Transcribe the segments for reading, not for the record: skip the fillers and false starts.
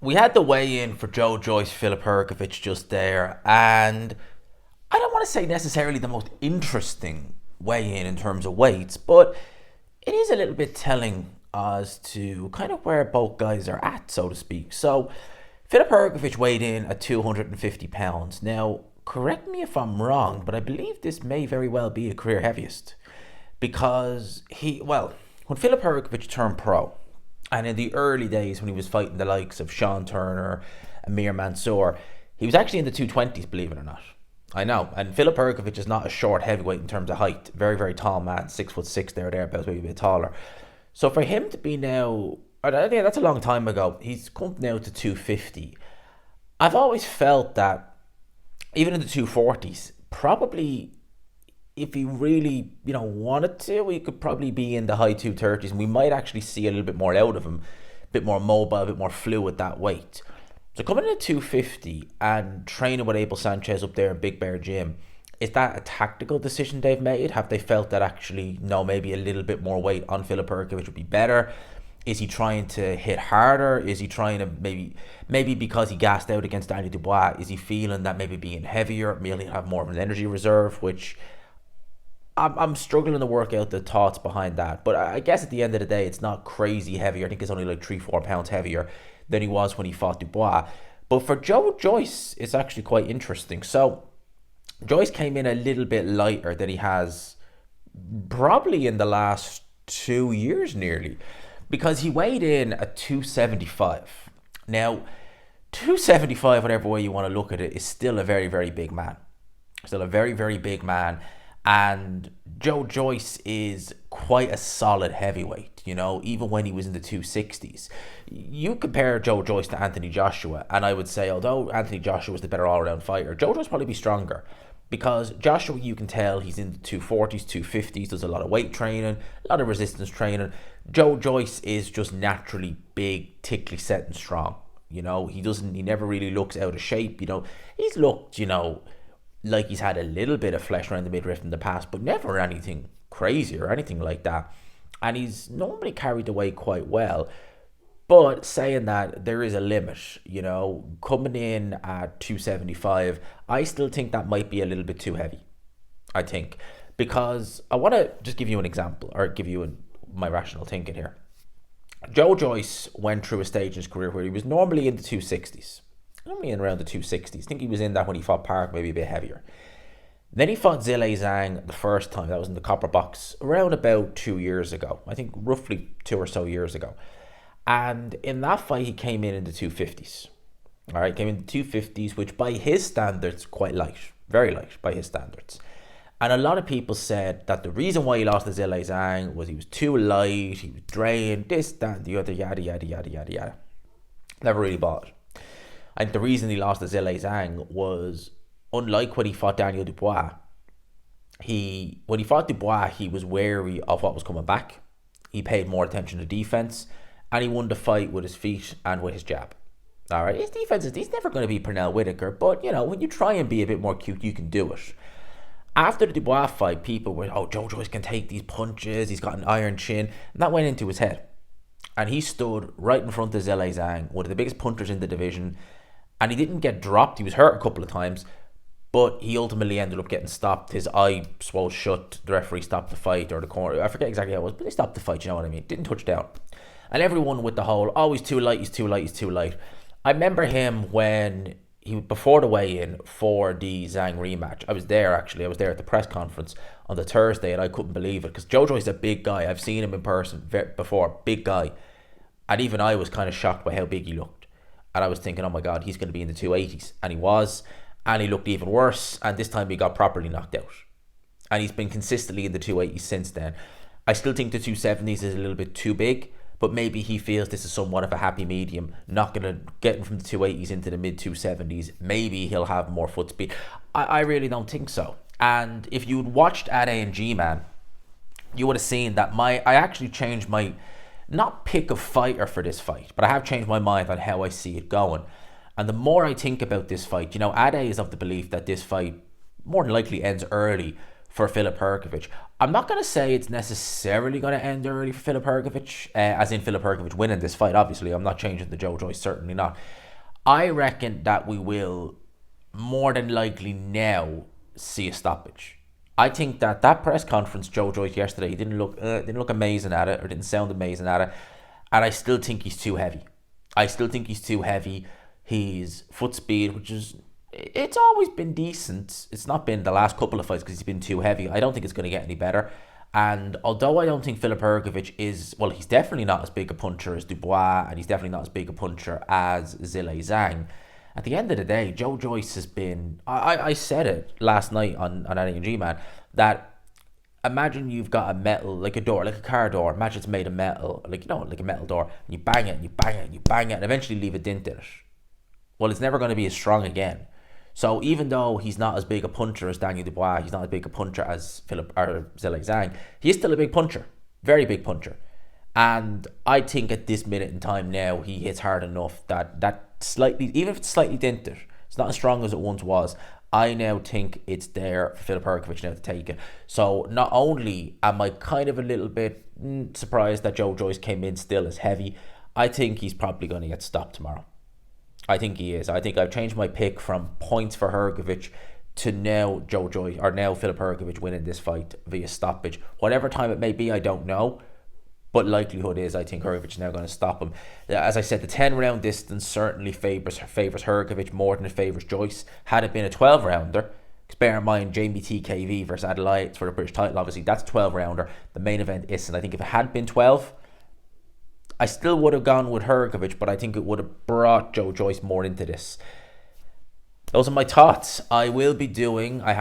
We had the weigh-in for Joyce, Filip Hrgovic just there, and I don't want to say necessarily the most interesting weigh-in in terms of weights, but it is a little bit telling as to kind of where both guys are at, so to speak. So, Filip Hrgovic weighed in at 250 pounds. Now, correct me if I'm wrong, but I believe this may very well be a career heaviest because when Filip Hrgovic turned pro, and in the early days when he was fighting the likes of Sean Turner, Amir Mansour, he was actually in the 220s, believe it or not. I know, and Filip Hrgovic is not a short heavyweight in terms of height. Very, very tall man, 6'6" thereabouts, maybe a bit taller. So for him to be now, I think that's a long time ago. He's come now to 250. I've always felt that even in the 240s, probably if he really, wanted to, he could probably be in the high 230s, and we might actually see a little bit more out of him, a bit more mobile, a bit more fluid that weight. So coming in at 250 and training with Abel Sanchez up there in Big Bear Gym, is that a tactical decision they've made? Have they felt that actually, no, maybe a little bit more weight on Filip Hrgovic would be better? Is he trying to hit harder? Is he trying to maybe because he gassed out against Danny Dubois, is he feeling that maybe being heavier, maybe have more of an energy reserve, which I'm struggling to work out the thoughts behind that. But I guess at the end of the day, it's not crazy heavier. I think it's only like 3-4 pounds heavier than he was when he fought Dubois. But for Joyce, it's actually quite interesting. So Joyce came in a little bit lighter than he has probably in the last 2 years nearly, because he weighed in at 275. Now, 275, whatever way you want to look at it, is still a very, very big man. Still a very, very big man. And Joyce is quite a solid heavyweight, even when he was in the 260s. You compare Joyce to Anthony Joshua, and I would say, although Anthony Joshua was the better all-around fighter, Joyce probably be stronger. Because Joshua, you can tell he's in the 240s, 250s, does a lot of weight training, a lot of resistance training. Joyce is just naturally big, tickly set and strong. He never really looks out of shape. He's looked, like he's had a little bit of flesh around the midriff in the past, but never anything crazy or anything like that. And he's normally carried the weight quite well. But saying that, there is a limit, coming in at 275, I still think that might be a little bit too heavy, I think. Because I want to just give you an example, or give you my rational thinking here. Joyce went through a stage in his career where he was normally in the 260s. Normally in around the 260s. I think he was in that when he fought Park, maybe a bit heavier. Then he fought Zhilei Zhang the first time. That was in the Copper Box around about 2 years ago. I think roughly 2 or so years ago. And in that fight, he came in the 250s. All right, came in the 250s, which by his standards, quite light. Very light by his standards. And a lot of people said that the reason why he lost to Zhilei Zhang was he was too light, he was drained, this, that, the other, yada, yada, yada, yada, yada. Never really bought it. I think the reason he lost to Zhilei Zhang was, unlike when he fought Daniel Dubois, when he fought Dubois, he was wary of what was coming back. He paid more attention to defense, and he won the fight with his feet and with his jab. All right, his defense he's never going to be Pernell Whitaker, but when you try and be a bit more cute, you can do it. After the Dubois fight, people were, Joyce can take these punches, he's got an iron chin, and that went into his head. And he stood right in front of Zhilei Zhang, one of the biggest punchers in the division, and he didn't get dropped. He was hurt a couple of times, but he ultimately ended up getting stopped. His eye swelled shut. The referee stopped the fight, or the corner. I forget exactly how it was, but they stopped the fight, you know what I mean? Didn't touch down. And everyone with the whole, he's too light, he's too light, he's too light. I remember him when before the weigh-in for the Zhang rematch. I was there, actually. I was there at the press conference on the Thursday, and I couldn't believe it, because Joyce is a big guy. I've seen him in person before, big guy. And even I was kind of shocked by how big he looked. And I was thinking, oh my God, he's going to be in the 280s. And he was. And he looked even worse. And this time he got properly knocked out. And he's been consistently in the 280s since then. I still think the 270s is a little bit too big. But maybe he feels this is somewhat of a happy medium. Not going to get him from the 280s into the mid-270s. Maybe he'll have more foot speed. I really don't think so. And if you'd watched Ad A and G-Man, you would have seen that I actually changed my not pick a fighter for this fight, but I have changed my mind on how I see it going. And the more I think about this fight, Ade is of the belief that this fight more than likely ends early for Filip Hrgovic. I'm not going to say it's necessarily going to end early for Filip Hrgovic, as in Filip Hrgovic winning this fight. Obviously, I'm not changing the Joe Joyce, certainly not. I reckon that we will more than likely now see a stoppage. I think that press conference Joe Joyce yesterday, he didn't look amazing at it, or didn't sound amazing at it, and I still think he's too heavy. His foot speed, which is, it's always been decent. It's not been the last couple of fights because he's been too heavy. I don't think it's going to get any better. And although I don't think Filip Hrgovic is, well, he's definitely not as big a puncher as Dubois, and he's definitely not as big a puncher as Zhilei Zhang. At the end of the day, Joe Joyce has been, I said it last night on NAG, man, that imagine you've got a metal, like a door, like a car door. Imagine it's made of metal, like, like a metal door. And you bang it, and you bang it, and you bang it, and eventually leave a dent in it. Well, it's never going to be as strong again. So even though he's not as big a puncher as Daniel Dubois, he's not as big a puncher as Zhilei Zhang, he is still a big puncher. Very big puncher. And I think at this minute in time now, he hits hard enough that slightly, even if it's slightly dented, it's not as strong as it once was. I now think it's there for Filip Hrgovic now to take it. So not only am I kind of a little bit surprised that Joe Joyce came in still as heavy, I think he's probably going to get stopped tomorrow. I think he is. I think I've changed my pick from points for Hrgovic to now Joe Joyce, or now Filip Hrgovic winning this fight via stoppage. Whatever time it may be, I don't know. But likelihood is I think Hrgovic is now going to stop him. As I said, the 10-round distance certainly favours Hrgovic more than it favours Joyce. Had it been a 12-rounder, because bear in mind, Jamie TKV versus Adelaide for the British title, obviously, that's a 12-rounder. The main event isn't. I think if it had been 12, I still would have gone with Hrgovic, but I think it would have brought Joe Joyce more into this. Those are my thoughts. I have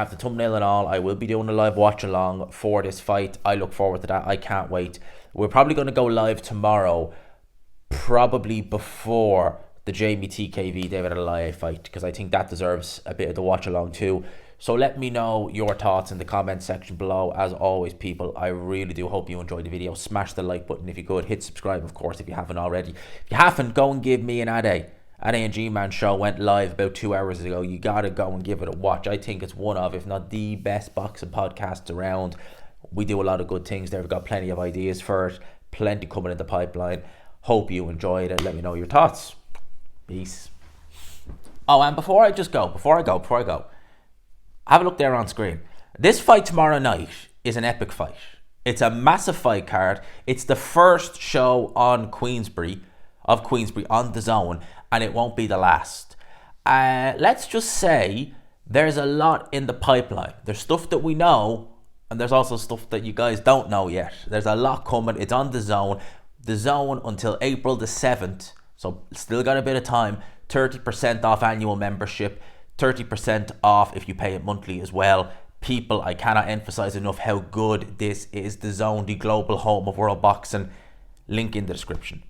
the thumbnail and all, I will be doing a live watch along for this fight. I look forward to that. I can't wait. We're probably going to go live tomorrow, probably before the Jamie TKV David Adelaide fight, because I think that deserves a bit of the watch along too. So let me know your thoughts in the comment section below. As always, people, I really do hope you enjoyed the video. Smash the like button if you could. Hit subscribe, of course, if you haven't already. If you haven't, go and give me an Ade and G-Man show went live about 2 hours ago. You gotta go and give it a watch. I think it's one of, if not the best boxing podcasts around. We do a lot of good things there. We've got plenty of ideas for it. Plenty coming in the pipeline. Hope you enjoyed it. Let me know your thoughts. Peace. Oh, and before I go, have a look there on screen. This fight tomorrow night is an epic fight. It's a massive fight card. It's the first show on Queensbury on the Zone, and it won't be the last. Let's just say there's a lot in the pipeline. There's stuff that we know, and there's also stuff that you guys don't know yet. There's a lot coming. It's on the Zone. The Zone until April the 7th. So still got a bit of time. 30% off annual membership. 30% off if you pay it monthly as well. People, I cannot emphasize enough how good this is. The Zone, the global home of world boxing. Link in the description.